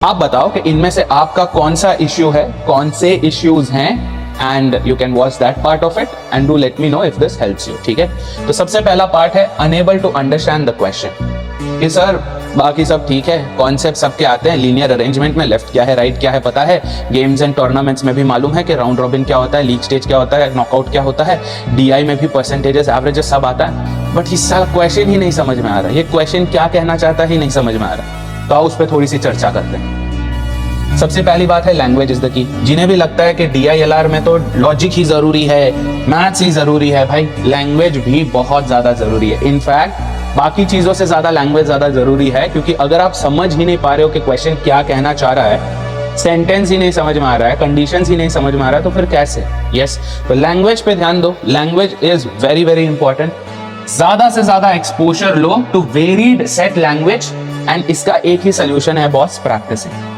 आप बताओ कि इनमें से आपका कौन सा इश्यू है, कौन से इश्यूज हैं, and you can watch that part of it and do let me know if this helps you. ठीक है, तो सबसे पहला पार्ट है unable to understand the question. कि सर बाकी सब ठीक है, कॉन्सेप्ट सबके आते हैं, लीनियर अरेंजमेंट में लेफ्ट क्या है राइट क्या है पता है, गेम्स एंड टूर्नामेंट्स में भी मालूम है कि राउंड रॉबिन क्या होता है, लीग स्टेज क्या होता है, नॉकआउट क्या होता है, डीआई में भी परसेंटेजेस एवरेजेस सब आता है, बट इस साल क्वेश्चन ही नहीं समझ में आ रहा, ये क्वेश्चन क्या कहना चाहता ही नहीं समझ में आ रहा। तो आओ उस पर थोड़ी सी चर्चा करते हैं। सबसे पहली बात है लैंग्वेज इज द की। जिन्हें भी लगता है कि DILR में तो लॉजिक ही जरूरी है, मैथ्स ही जरूरी है, भाई लैंग्वेज भी बहुत ज्यादा जरूरी है। इनफैक्ट बाकी चीजों से ज्यादा लैंग्वेज ज्यादा जरूरी है, क्योंकि अगर आप समझ ही नहीं पा रहे हो कि क्वेश्चन क्या कहना चाह रहा है, सेंटेंस ही नहीं समझ में आ रहा है, कंडीशंस ही नहीं समझ में आ रहा है, तो फिर कैसे। यस, तो लैंग्वेज पे ध्यान दो। Language is very very important. ज्यादा से ज्यादा एक्सपोजर लो to varied set language, and इसका एक ही सोल्यूशन है बॉस, प्रैक्टिसिंग।